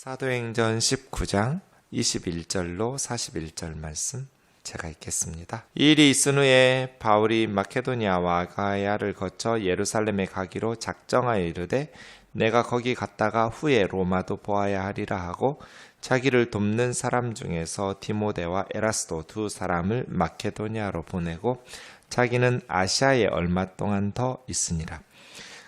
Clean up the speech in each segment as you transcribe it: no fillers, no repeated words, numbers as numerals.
사도행전 19장 21절로 41절 말씀 제가 읽겠습니다. 이 일이 있은 후에 바울이 마케도니아와 아가야를 거쳐 예루살렘에 가기로 작정하여 이르되 내가 거기 갔다가 후에 로마도 보아야 하리라 하고 자기를 돕는 사람 중에서 디모데와 에라스도 두 사람을 마케도니아로 보내고 자기는 아시아에 얼마 동안 더 있으니라.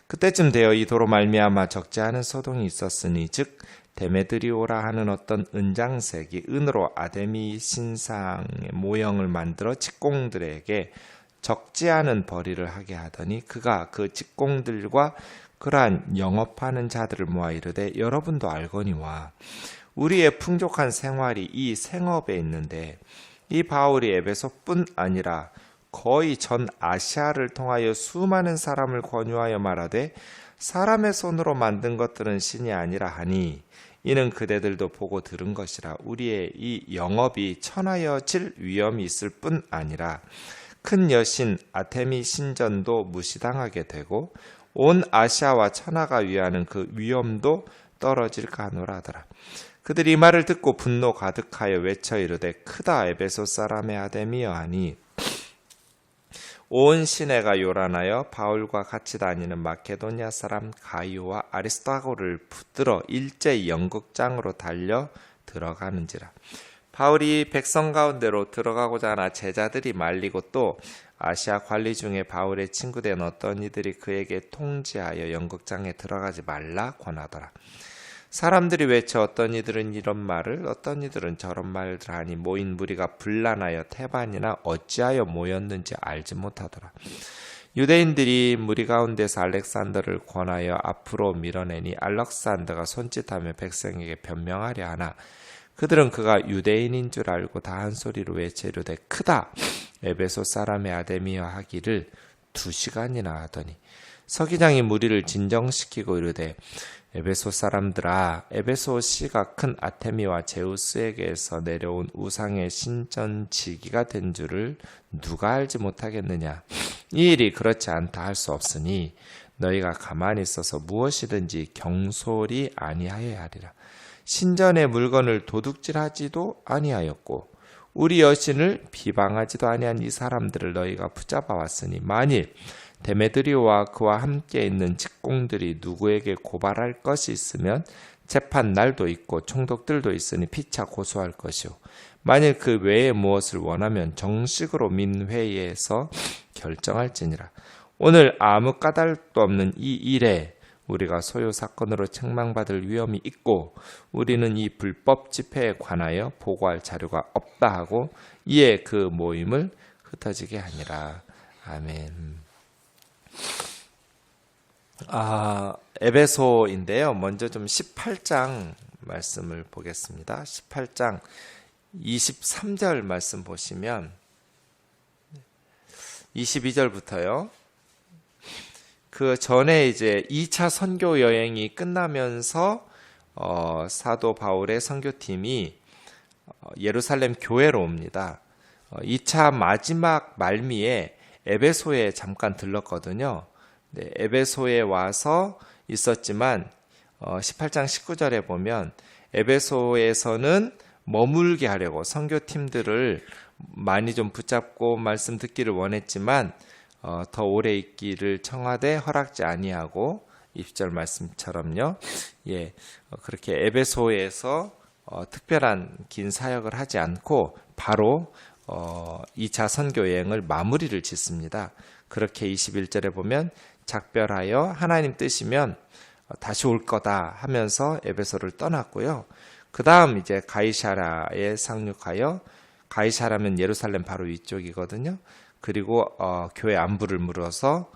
그때쯤 되어 이 도로 말미암아 적지 않은 소동이 있었으니 즉 데메드리오라 하는 어떤 은장색이 은으로 아데미 신상의 모형을 만들어 직공들에게 적지 않은 벌이를 하게 하더니 그가 그 직공들과 그러한 영업하는 자들을 모아 이르되 여러분도 알거니와 우리의 풍족한 생활이 이 생업에 있는데 이 바울이 에베소뿐 아니라 거의 전 아시아를 통하여 수많은 사람을 권유하여 말하되 사람의 손으로 만든 것들은 신이 아니라 하니 이는 그대들도 보고 들은 것이라. 우리의 이 영업이 천하여질 위험이 있을 뿐 아니라 큰 여신 아테미 신전도 무시당하게 되고 온 아시아와 천하가 위하는 그 위험도 떨어질까 하노라 하더라. 그들이 이 말을 듣고 분노 가득하여 외쳐 이르되 크다 에베소 사람의 아데미여 하니 온 시내가 요란하여 바울과 같이 다니는 마케도니아 사람 가이오와 아리스토고를 붙들어 일제히 연극장으로 달려 들어가는지라. 바울이 백성 가운데로 들어가고자 하나 제자들이 말리고 또 아시아 관리 중에 바울의 친구된 어떤 이들이 그에게 통지하여 연극장에 들어가지 말라 권하더라. 사람들이 외쳐 어떤 이들은 이런 말을 어떤 이들은 저런 말을 하니 모인 무리가 분란하여 태반이나 어찌하여 모였는지 알지 못하더라. 유대인들이 무리 가운데서 알렉산더를 권하여 앞으로 밀어내니 알렉산더가 손짓하며 백성에게 변명하려 하나 그들은 그가 유대인인 줄 알고 다 한 소리로 외쳐 이르되 크다 에베소 사람의 아데미여 하기를 2시간이나 하더니 서기장이 무리를 진정시키고 이르되 에베소 사람들아 에베소 시가 큰 아테미와 제우스에게서 내려온 우상의 신전지기가 된 줄을 누가 알지 못하겠느냐. 이 일이 그렇지 않다 할 수 없으니 너희가 가만히 있어서 무엇이든지 경솔이 아니하여야 하리라. 신전의 물건을 도둑질하지도 아니하였고 우리 여신을 비방하지도 아니한 이 사람들을 너희가 붙잡아 왔으니 만일 데메드리오와 그와 함께 있는 직공들이 누구에게 고발할 것이 있으면 재판 날도 있고 총독들도 있으니 피차 고소할 것이요 만일 그 외에 무엇을 원하면 정식으로 민회의에서 결정할지니라. 오늘 아무 까닭도 없는 이 일에 우리가 소요 사건으로 책망받을 위험이 있고 우리는 이 불법 집회에 관하여 보고할 자료가 없다 하고 이에 그 모임을 흩어지게 하니라. 아멘. 에베소인데요. 먼저 좀 18장 말씀을 보겠습니다. 18장 23절 말씀 보시면 22절부터요. 그 전에 이제 2차 선교 여행이 끝나면서 사도 바울의 선교팀이 예루살렘 교회로 옵니다. 2차 마지막 말미에 에베소에 잠깐 들렀거든요. 네, 에베소에 와서 있었지만 18장 19절에 보면 에베소에서는 머물게 하려고 선교팀들을 많이 좀 붙잡고 말씀 듣기를 원했지만 더 오래 있기를 청하되 허락지 아니하고 20절 말씀처럼요. 예, 그렇게 에베소에서 특별한 긴 사역을 하지 않고 바로 2차 선교 여행을 마무리를 짓습니다. 그렇게 21절에 보면 작별하여 하나님 뜻이면 다시 올 거다 하면서 에베소를 떠났고요. 그 다음 이제 가이사라에 상륙하여 가이사라면 예루살렘 바로 위쪽이거든요. 그리고 교회 안부를 물어서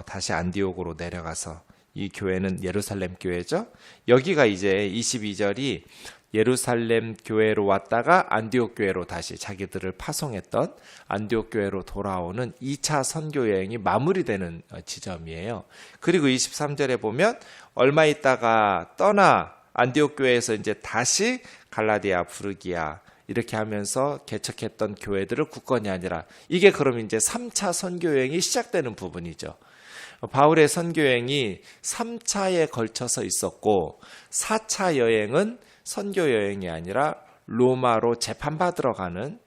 다시 안디옥으로 내려가서 이 교회는 예루살렘 교회죠. 여기가 이제 22절이 예루살렘 교회로 왔다가 안디옥 교회로 다시 자기들을 파송했던 안디옥 교회로 돌아오는 2차 선교 여행이 마무리되는 지점이에요. 그리고 23절에 보면 얼마 있다가 떠나 안디옥 교회에서 이제 다시 갈라디아, 부르기아 이렇게 하면서 개척했던 교회들을 굳건히 하니라. 이게 그럼 이제 3차 선교 여행이 시작되는 부분이죠. 바울의 선교 여행이 3차에 걸쳐서 있었고 4차 여행은 선교 여행이 아니라 로마로 재판받으러 가는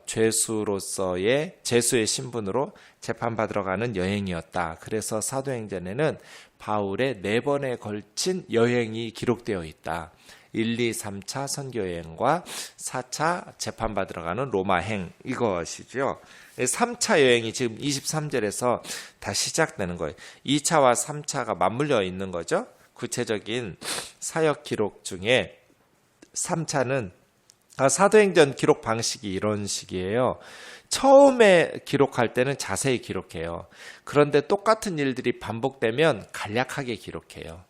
죄수로서의 제수의 신분으로 재판받으러 가는 여행이었다. 그래서 사도행전에는 바울의 4번에 걸친 여행이 기록되어 있다. 1, 2, 3차 선교여행과 4차 재판받으러 가는 로마행, 이것이죠. 3차 여행이 지금 23절에서 다 시작되는 거예요. 2차와 3차가 맞물려 있는 거죠. 구체적인 사역 기록 중에 3차는 사도행전 기록 방식이 이런 식이에요. 처음에 기록할 때는 자세히 기록해요. 그런데 똑같은 일들이 반복되면 간략하게 기록해요.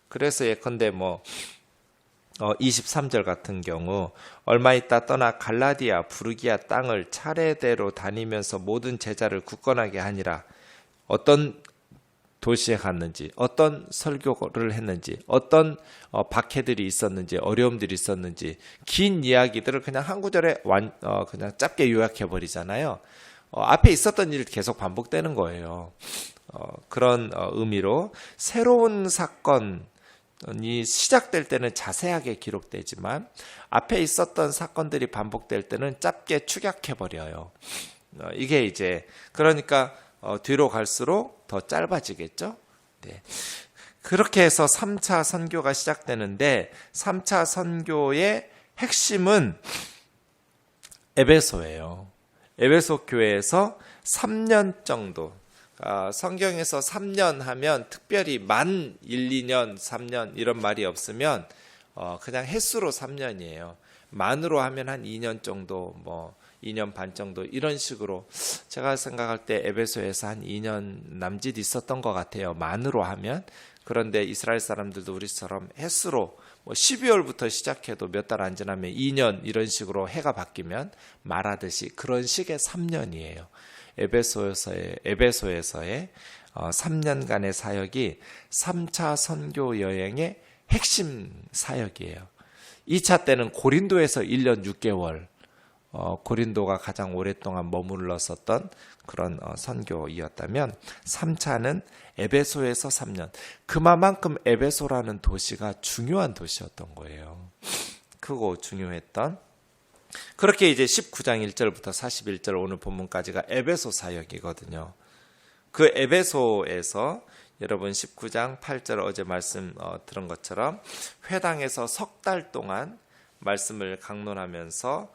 그래서 예컨대 23절 같은 경우 얼마 있다 떠나 갈라디아, 부르기아 땅을 차례대로 다니면서 모든 제자를 굳건하게 하니라. 어떤 도시에 갔는지, 어떤 설교를 했는지, 어떤 박해들이 있었는지, 어려움들이 있었는지 긴 이야기들을 그냥 한 구절에 그냥 짧게 요약해 버리잖아요. 앞에 있었던 일이 계속 반복되는 거예요. 그런 의미로 새로운 사건이 시작될 때는 자세하게 기록되지만 앞에 있었던 사건들이 반복될 때는 짧게 축약해 버려요. 이게 이제 그러니까 뒤로 갈수록 더 짧아지겠죠. 네. 그렇게 해서 3차 선교가 시작되는데 3차 선교의 핵심은 에베소예요. 에베소 교회에서 3년 정도, 성경에서 3년 하면 특별히 만 1, 2년, 3년 이런 말이 없으면 그냥 횟수로 3년이에요. 만으로 하면 한 2년 정도, 2년 반 정도 이런 식으로 제가 생각할 때 에베소에서 한 2년 남짓 있었던 것 같아요. 만으로 하면. 그런데 이스라엘 사람들도 우리처럼 횟수로 12월부터 시작해도 몇 달 안 지나면 2년 이런 식으로 해가 바뀌면 말하듯이 그런 식의 3년이에요. 에베소에서의 3년간의 사역이 3차 선교 여행의 핵심 사역이에요. 2차 때는 고린도에서 1년 6개월, 고린도가 가장 오랫동안 머물렀었던 그런 선교이었다면 3차는 에베소에서 3년. 그만큼 에베소라는 도시가 중요한 도시였던 거예요. 크고 중요했던. 그렇게 이제 19장 1절부터 41절 오늘 본문까지가 에베소 사역이거든요. 그 에베소에서 여러분 19장 8절 어제 말씀 들은 것처럼 회당에서 석 달 동안 말씀을 강론하면서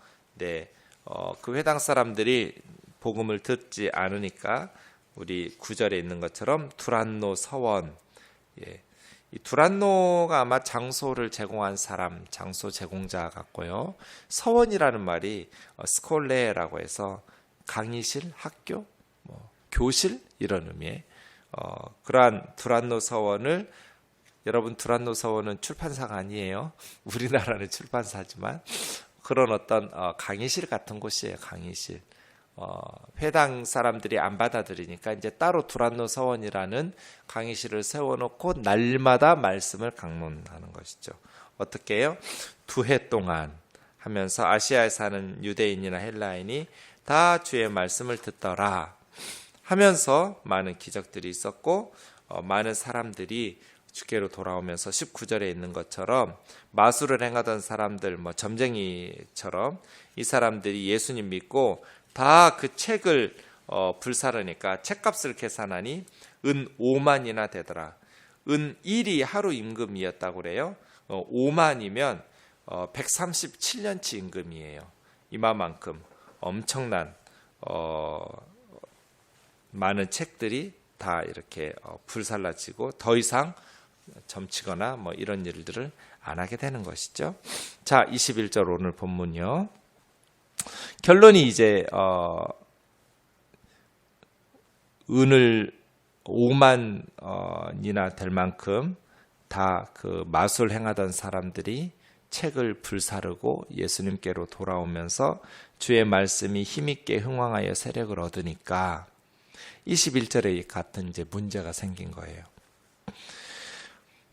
그 회당 사람들이 복음을 듣지 않으니까 우리 9절에 있는 것처럼 두란노 서원, 이 두란노가 아마 장소를 제공한 사람, 장소 제공자 같고요. 서원이라는 말이 스콜레라고 해서 강의실, 학교, 교실 이런 의미의 그러한 두란노 서원을 여러분 두란노 서원은 출판사가 아니에요. 우리나라는 출판사지만 그런 어떤 강의실 같은 곳이에요. 강의실. 회당 사람들이 안 받아들이니까 이제 따로 두란노 서원이라는 강의실을 세워놓고 날마다 말씀을 강론하는 것이죠. 어떻게 해요? 2해 동안 하면서 아시아에 사는 유대인이나 헬라인이 다 주의 말씀을 듣더라 하면서 많은 기적들이 있었고 많은 사람들이 주께로 돌아오면서 19절에 있는 것처럼 마술을 행하던 사람들, 점쟁이처럼 이 사람들이 예수님 믿고 다 그 책을 불사르니까 책값을 계산하니 은 5만이나 되더라. 은 1이 하루 임금이었다고 그래요. 5만이면 137년치 임금이에요. 이만큼 엄청난 많은 책들이 다 이렇게 불살라지고 더 이상 점치거나 이런 일들을 안 하게 되는 것이죠. 자, 21절 오늘 본문이요. 결론이 이제 은을 5만이나 될 만큼 다 그 마술 행하던 사람들이 책을 불사르고 예수님께로 돌아오면서 주의 말씀이 힘있게 흥왕하여 세력을 얻으니까 21절에 같은 이제 문제가 생긴 거예요.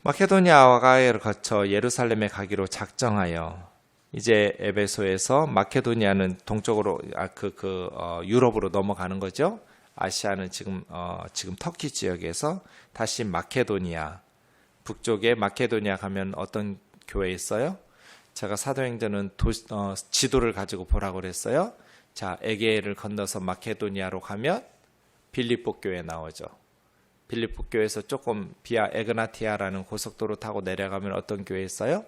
마케도니아와 아가야를 거쳐 예루살렘에 가기로 작정하여 이제 에베소에서 마케도니아는 동쪽으로 유럽으로 넘어가는 거죠. 아시아는 지금 터키 지역에서 다시 마케도니아, 북쪽에 마케도니아 가면 어떤 교회 있어요? 제가 사도행전은 지도를 가지고 보라고 그랬어요. 자, 에게를 건너서 마케도니아로 가면 빌립보 교회 나오죠. 빌립보 교회에서 조금 비아 에그나티아라는 고속도로 타고 내려가면 어떤 교회 있어요?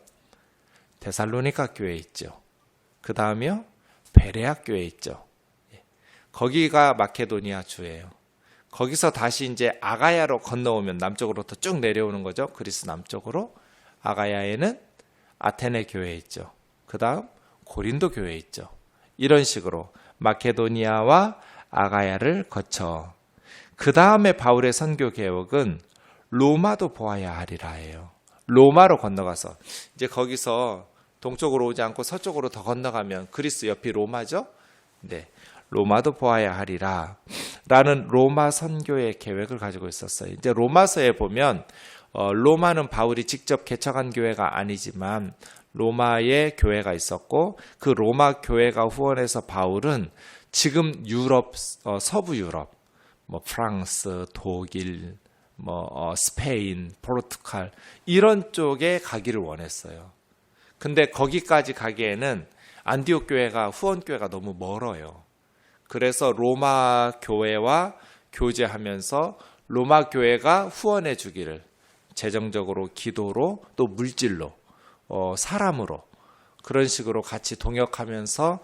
데살로니가 교회 있죠. 그 다음이요, 베레아 교회 있죠. 거기가 마케도니아 주예요. 거기서 다시 이제 아가야로 건너오면 남쪽으로부터 쭉 내려오는 거죠. 그리스 남쪽으로. 아가야에는 아테네 교회 있죠. 그 다음 고린도 교회 있죠. 이런 식으로 마케도니아와 아가야를 거쳐 그 다음에 바울의 선교 계획은 로마도 보아야 하리라예요. 로마로 건너가서 이제 거기서 동쪽으로 오지 않고 서쪽으로 더 건너가면 그리스 옆이 로마죠. 네, 로마도 보아야 하리라 라는 로마 선교의 계획을 가지고 있었어요. 이제 로마서에 보면 로마는 바울이 직접 개척한 교회가 아니지만 로마에 교회가 있었고 그 로마 교회가 후원해서 바울은 지금 유럽, 서부 유럽, 프랑스, 독일, 스페인, 포르투갈 이런 쪽에 가기를 원했어요. 근데 거기까지 가기에는 안디옥 교회가 후원 교회가 너무 멀어요. 그래서 로마 교회와 교제하면서 로마 교회가 후원해 주기를 재정적으로, 기도로, 또 물질로, 사람으로 그런 식으로 같이 동역하면서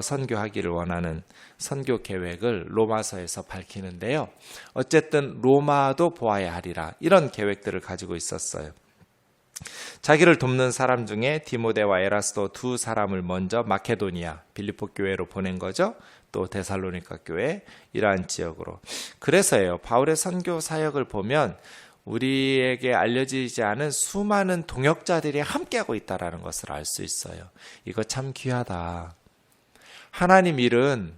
선교하기를 원하는 선교 계획을 로마서에서 밝히는데요. 어쨌든 로마도 보아야 하리라 이런 계획들을 가지고 있었어요. 자기를 돕는 사람 중에 디모데와 에라스도 두 사람을 먼저 마케도니아, 빌립보 교회로 보낸 거죠. 또 데살로니가 교회, 이러한 지역으로. 그래서예요. 바울의 선교 사역을 보면 우리에게 알려지지 않은 수많은 동역자들이 함께하고 있다는 것을 알 수 있어요. 이거 참 귀하다. 하나님 일은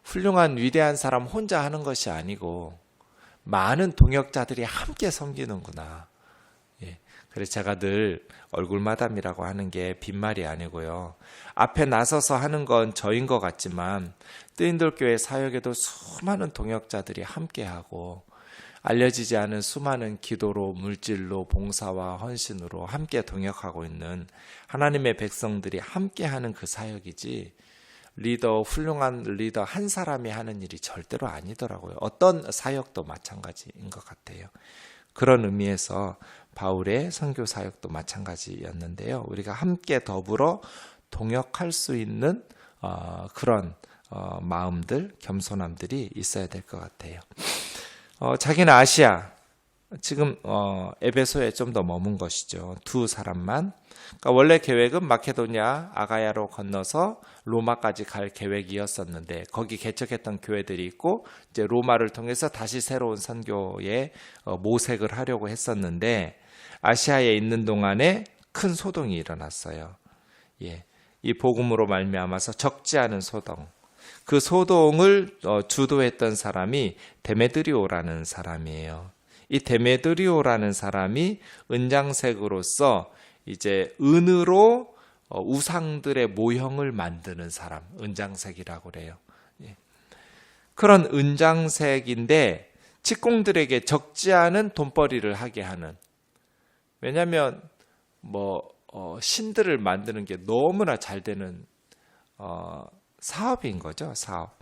훌륭한 위대한 사람 혼자 하는 것이 아니고 많은 동역자들이 함께 섬기는구나. 예. 그래서 제가 늘 얼굴마담이라고 하는 게 빈말이 아니고요. 앞에 나서서 하는 건 저인 것 같지만 뜨인돌교회 사역에도 수많은 동역자들이 함께하고 알려지지 않은 수많은 기도로, 물질로, 봉사와 헌신으로 함께 동역하고 있는 하나님의 백성들이 함께하는 그 사역이지 훌륭한 리더 한 사람이 하는 일이 절대로 아니더라고요. 어떤 사역도 마찬가지인 것 같아요. 그런 의미에서 바울의 선교 사역도 마찬가지였는데요. 우리가 함께 더불어 동역할 수 있는 그런 마음들, 겸손함들이 있어야 될 것 같아요. 자기는 아시아, 지금 에베소에 좀 더 머문 것이죠. 두 사람만. 그러니까 원래 계획은 마케도니아, 아가야로 건너서 로마까지 갈 계획이었었는데 거기 개척했던 교회들이 있고 이제 로마를 통해서 다시 새로운 선교에 모색을 하려고 했었는데 아시아에 있는 동안에 큰 소동이 일어났어요. 예, 이 복음으로 말미암아서 적지 않은 소동. 그 소동을 주도했던 사람이 데메드리오라는 사람이에요. 이 데메드리오라는 사람이 은장색으로서 이제 은으로 우상들의 모형을 만드는 사람, 은장색이라고 그래요. 그런 은장색인데 직공들에게 적지 않은 돈벌이를 하게 하는. 왜냐하면 신들을 만드는 게 너무나 잘 되는 사업인 거죠, 사업.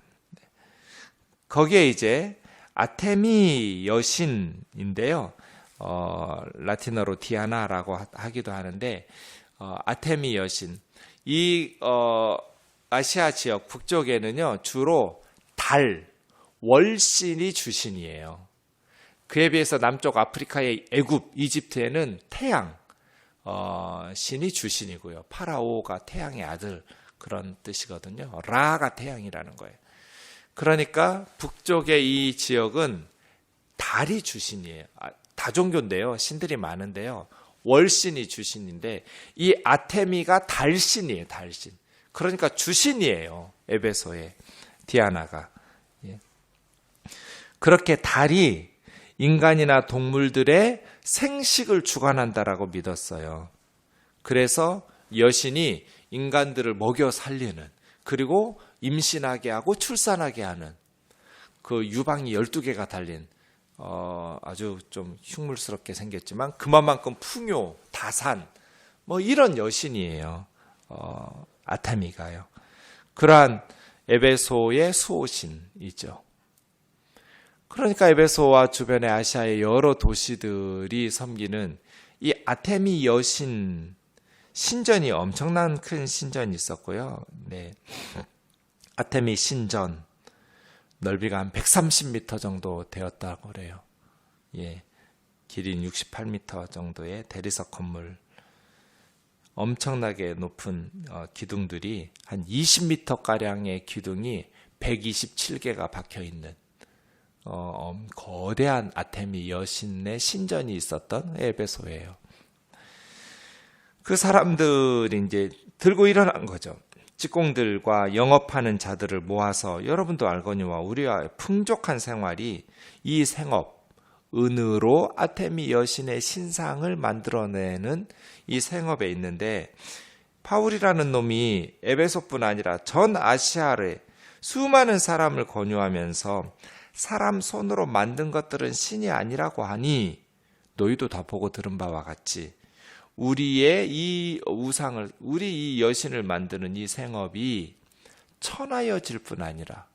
거기에 이제 아테미 여신인데요. 라틴어로 디아나라고 하기도 하는데 아테미 여신. 이 아시아 지역 북쪽에는요 주로 달, 월신이 주신이에요. 그에 비해서 남쪽 아프리카의 애굽, 이집트에는 태양 신이 주신이고요. 파라오가 태양의 아들 그런 뜻이거든요. 라가 태양이라는 거예요. 그러니까 북쪽의 이 지역은 달이 주신이에요. 다종교인데요. 신들이 많은데요. 월신이 주신인데 이 아테미가 달신이에요. 달신. 그러니까 주신이에요. 에베소의 디아나가. 그렇게 달이 인간이나 동물들의 생식을 주관한다라고 믿었어요. 그래서 여신이 인간들을 먹여 살리는, 그리고 임신하게 하고 출산하게 하는 그 유방이 12개가 달린 아주 좀 흉물스럽게 생겼지만 그만큼 풍요, 다산 뭐 이런 여신이에요. 아테미가요. 그러한 에베소의 수호신이죠. 그러니까 에베소와 주변의 아시아의 여러 도시들이 섬기는 이 아테미 여신 신전이 엄청난 큰 신전이 있었고요. 네. 아테미 신전 넓이가 한 130m 정도 되었다고 그래요. 예. 길이는 68m 정도의 대리석 건물. 엄청나게 높은 기둥들이 한 20m가량의 기둥이 127개가 박혀있는 거대한 아테미 여신의 신전이 있었던 에베소예요. 그 사람들이 이제 들고 일어난 거죠. 직공들과 영업하는 자들을 모아서 여러분도 알거니와 우리와 풍족한 생활이 이 생업, 은으로 아테미 여신의 신상을 만들어내는 이 생업에 있는데 바울이라는 놈이 에베소뿐 아니라 전 아시아를 수많은 사람을 권유하면서 사람 손으로 만든 것들은 신이 아니라고 하니 너희도 다 보고 들은 바와 같이 우리의 이 우상을, 우리 이 여신을 만드는 이 생업이 천하여질 뿐 아니라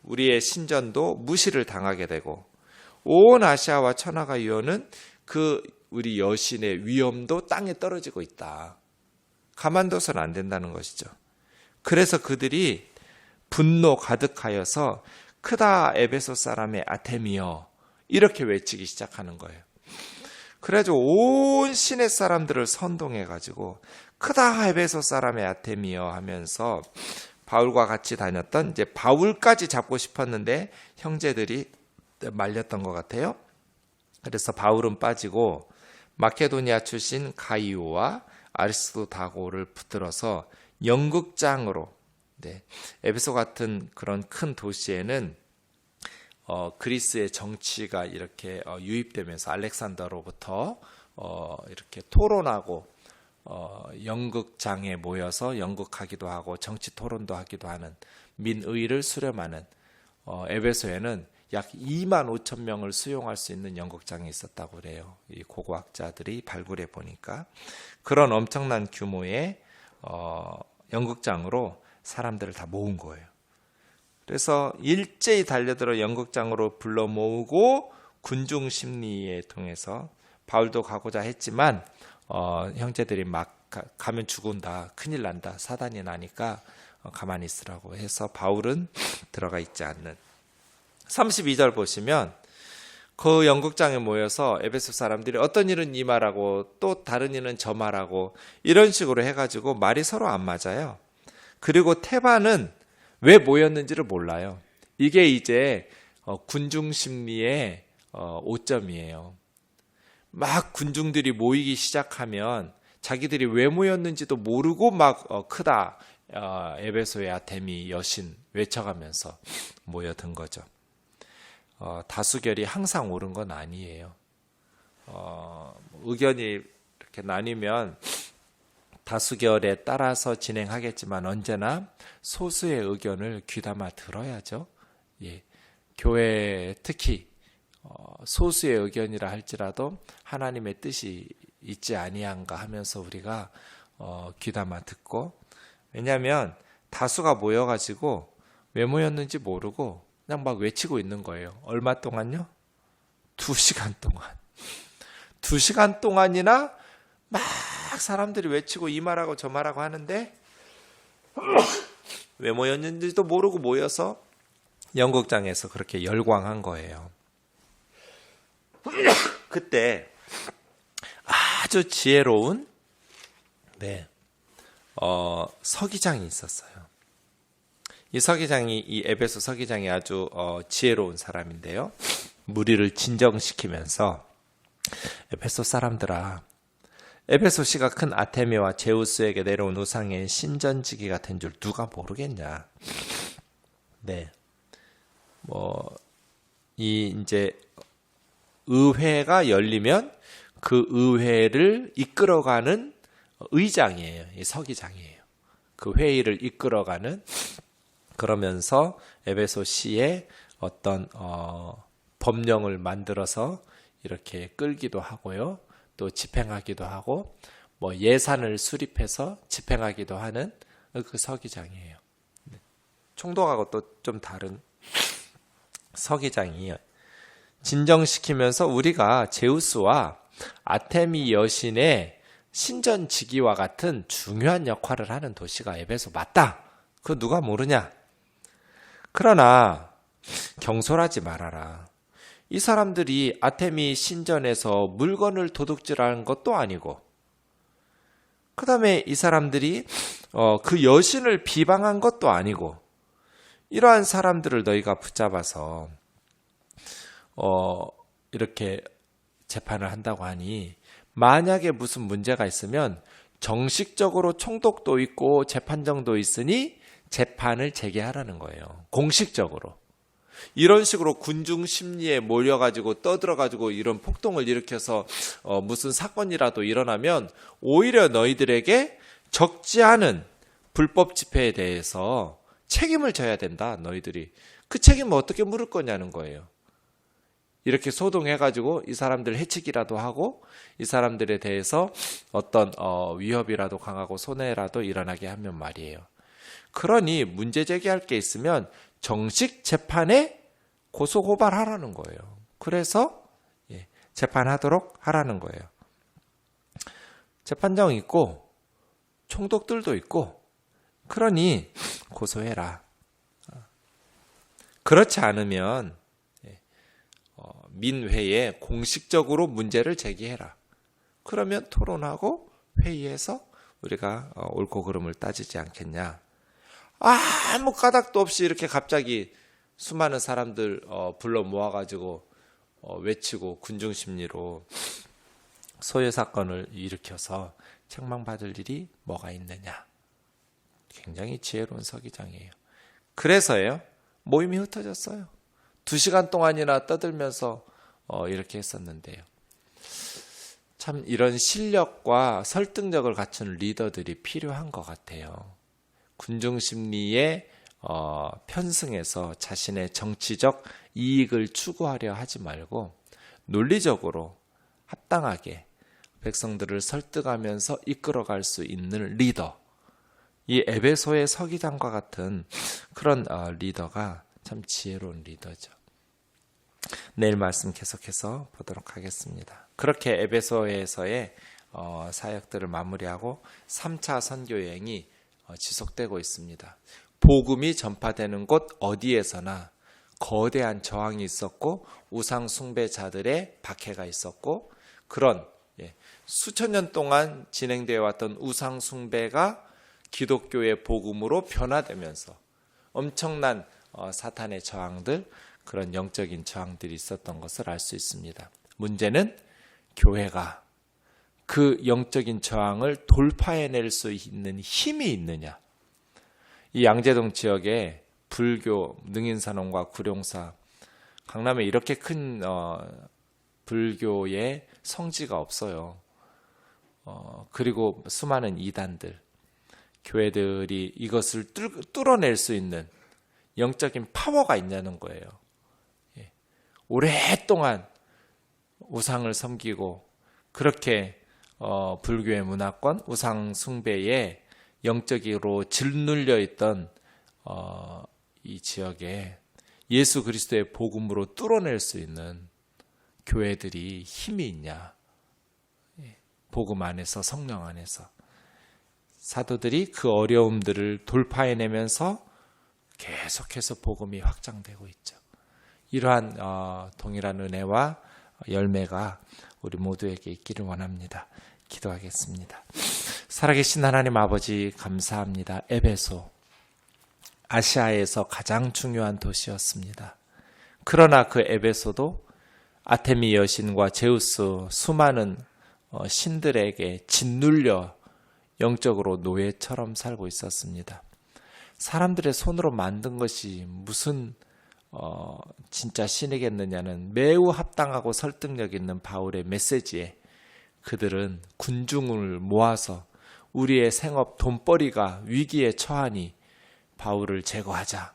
우리의 신전도 무시를 당하게 되고 온 아시아와 천하가 유언은 그 우리 여신의 위엄도 땅에 떨어지고 있다. 가만둬서는 안 된다는 것이죠. 그래서 그들이 분노 가득하여서 크다 에베소 사람의 아테미여 이렇게 외치기 시작하는 거예요. 그래가지고 온 시내 사람들을 선동해가지고 크다 에베소 사람의 아테미여 하면서 바울과 같이 다녔던 이제 바울까지 잡고 싶었는데 형제들이 말렸던 것 같아요. 그래서 바울은 빠지고 마케도니아 출신 가이오와 아리스토다고를 붙들어서 연극장으로, 에베소 같은 그런 큰 도시에는 그리스의 정치가 이렇게 유입되면서 알렉산더로부터 이렇게 토론하고 연극장에 모여서 연극하기도 하고 정치 토론도 하기도 하는 민의를 수렴하는 에베소에는 약 2만 5천 명을 수용할 수 있는 연극장이 있었다고 그래요. 이 고고학자들이 발굴해 보니까 그런 엄청난 규모의 연극장으로 사람들을 다 모은 거예요. 그래서 일제히 달려들어 연극장으로 불러 모으고 군중 심리에 통해서 바울도 가고자 했지만 형제들이 막 가면 죽은다, 큰일 난다, 사단이 나니까 가만히 있으라고 해서 바울은 들어가 있지 않는. 32절 보시면 그 연극장에 모여서 에베소 사람들이 어떤 일은 이 말하고 또 다른 일은 저 말하고 이런 식으로 해가지고 말이 서로 안 맞아요. 그리고 테바는 왜 모였는지를 몰라요. 이게 이제 군중 심리의 오점이에요. 막 군중들이 모이기 시작하면 자기들이 왜 모였는지도 모르고 막 크다 에베소의 아테미 여신 외쳐가면서 모여든 거죠. 다수결이 항상 옳은 건 아니에요. 의견이 이렇게 나뉘면 다수결에 따라서 진행하겠지만 언제나 소수의 의견을 귀담아 들어야죠. 예. 교회에 특히 소수의 의견이라 할지라도 하나님의 뜻이 있지 아니한가 하면서 우리가 귀담아 듣고, 왜냐하면 다수가 모여가지고 왜 모였는지 모르고 그냥 막 외치고 있는 거예요. 얼마 동안요? 2시간 동안. 2시간 동안이나 막 사람들이 외치고 이 말하고 저 말하고 하는데 왜 모였는지도 모르고 모여서 연극장에서 그렇게 열광한 거예요. 그때 아주 지혜로운 서기장이 있었어요. 이 서기장이, 이 에베소 서기장이 아주 지혜로운 사람인데요. 무리를 진정시키면서 에베소 사람들아, 에베소시가 큰 아테미와 제우스에게 내려온 우상의 신전지기가 된 줄 누가 모르겠냐. 이제 의회가 열리면 그 의회를 이끌어가는 의장이에요. 이 서기장이에요. 그 회의를 이끌어가는, 그러면서 에베소시에 어떤 법령을 만들어서 이렇게 끌기도 하고요. 또 집행하기도 하고 뭐 예산을 수립해서 집행하기도 하는 그 서기장이에요. 총독하고 또 좀 다른 서기장이에요. 진정시키면서 우리가 제우스와 아테미 여신의 신전 지기와 같은 중요한 역할을 하는 도시가 에베소 맞다. 그거 누가 모르냐? 그러나 경솔하지 말아라. 이 사람들이 아테미 신전에서 물건을 도둑질하는 것도 아니고, 그 다음에 이 사람들이 그 여신을 비방한 것도 아니고, 이러한 사람들을 너희가 붙잡아서 이렇게 재판을 한다고 하니, 만약에 무슨 문제가 있으면 정식적으로 총독도 있고 재판정도 있으니 재판을 제기하라는 거예요. 공식적으로. 이런 식으로 군중 심리에 몰려가지고 떠들어가지고 이런 폭동을 일으켜서 무슨 사건이라도 일어나면 오히려 너희들에게 적지 않은 불법 집회에 대해서 책임을 져야 된다. 너희들이. 그 책임을 어떻게 물을 거냐는 거예요. 이렇게 소동해가지고 이 사람들 해치기라도 하고 이 사람들에 대해서 어떤 위협이라도 강하고 손해라도 일어나게 하면 말이에요. 그러니 문제 제기할 게 있으면 정식 재판에 고소 고발하라는 거예요. 그래서 재판하도록 하라는 거예요. 재판정 있고 총독들도 있고, 그러니 고소해라. 그렇지 않으면 민회에 공식적으로 문제를 제기해라. 그러면 토론하고 회의해서 우리가 옳고 그름을 따지지 않겠냐. 아무 까닭도 없이 이렇게 갑자기 수많은 사람들 불러 모아가지고 외치고 군중 심리로 소요 사건을 일으켜서 책망받을 일이 뭐가 있느냐. 굉장히 지혜로운 서기장이에요. 그래서요, 모임이 흩어졌어요. 2시간 동안이나 떠들면서 이렇게 했었는데요. 참 이런 실력과 설득력을 갖춘 리더들이 필요한 것 같아요. 군중 심리에 편승해서 자신의 정치적 이익을 추구하려 하지 말고 논리적으로 합당하게 백성들을 설득하면서 이끌어갈 수 있는 리더, 이 에베소의 서기장과 같은 그런 리더가 참 지혜로운 리더죠. 내일 말씀 계속해서 보도록 하겠습니다. 그렇게 에베소에서의 사역들을 마무리하고 3차 선교 여행이 지속되고 있습니다. 복음이 전파되는 곳 어디에서나 거대한 저항이 있었고 우상 숭배자들의 박해가 있었고, 그런 수천 년 동안 진행되어 왔던 우상 숭배가 기독교의 복음으로 변화되면서 엄청난 사탄의 저항들, 그런 영적인 저항들이 있었던 것을 알 수 있습니다. 문제는 교회가 그 영적인 저항을 돌파해낼 수 있는 힘이 있느냐. 이 양재동 지역에 불교 능인사놈과 구룡사, 강남에 이렇게 큰 불교의 성지가 없어요. 그리고 수많은 이단들, 교회들이 이것을 뚫어낼 수 있는 영적인 파워가 있냐는 거예요. 오랫동안 우상을 섬기고 그렇게 불교의 문화권, 우상 숭배에 영적으로 짓눌려 있던 이 지역에 예수 그리스도의 복음으로 뚫어낼 수 있는 교회들이 힘이 있냐. 복음 안에서, 성령 안에서 사도들이 그 어려움들을 돌파해내면서 계속해서 복음이 확장되고 있죠. 이러한 동일한 은혜와 열매가 우리 모두에게 있기를 원합니다. 기도하겠습니다. 살아계신 하나님 아버지, 감사합니다. 에베소, 아시아에서 가장 중요한 도시였습니다. 그러나 그 에베소도 아테미 여신과 제우스, 수많은 신들에게 짓눌려 영적으로 노예처럼 살고 있었습니다. 사람들의 손으로 만든 것이 무슨 진짜 신이겠느냐는 매우 합당하고 설득력 있는 바울의 메시지에 그들은 군중을 모아서 우리의 생업 돈벌이가 위기에 처하니 바울을 제거하자,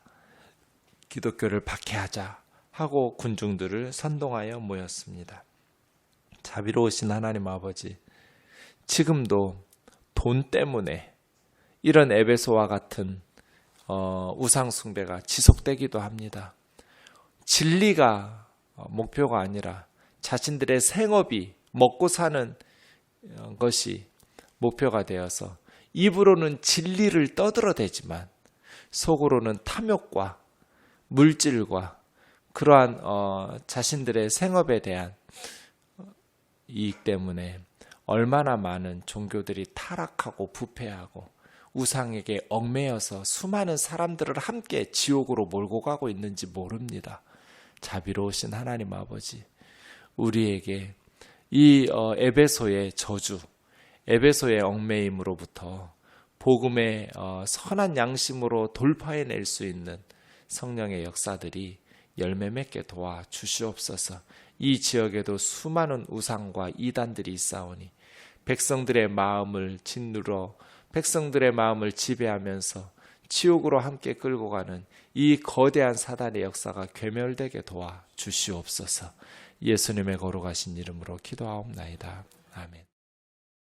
기독교를 박해하자 하고 군중들을 선동하여 모였습니다. 자비로우신 하나님 아버지, 지금도 돈 때문에 이런 에베소와 같은 우상 숭배가 지속되기도 합니다. 진리가 목표가 아니라 자신들의 생업이 먹고 사는 것이 목표가 되어서 입으로는 진리를 떠들어대지만 속으로는 탐욕과 물질과 그러한 자신들의 생업에 대한 이익 때문에 얼마나 많은 종교들이 타락하고 부패하고 우상에게 얽매여서 수많은 사람들을 함께 지옥으로 몰고 가고 있는지 모릅니다. 자비로우신 하나님 아버지, 우리에게 이 에베소의 저주, 에베소의 얽매임으로부터 복음의 선한 양심으로 돌파해낼 수 있는 성령의 역사들이 열매 맺게 도와 주시옵소서. 이 지역에도 수많은 우상과 이단들이 있사오니 백성들의 마음을 짓누러 백성들의 마음을 지배하면서 지옥으로 함께 끌고 가는 이 거대한 사단의 역사가 괴멸되게 도와 주시옵소서. 예수님의 거룩하신 이름으로 기도하옵나이다. 아멘.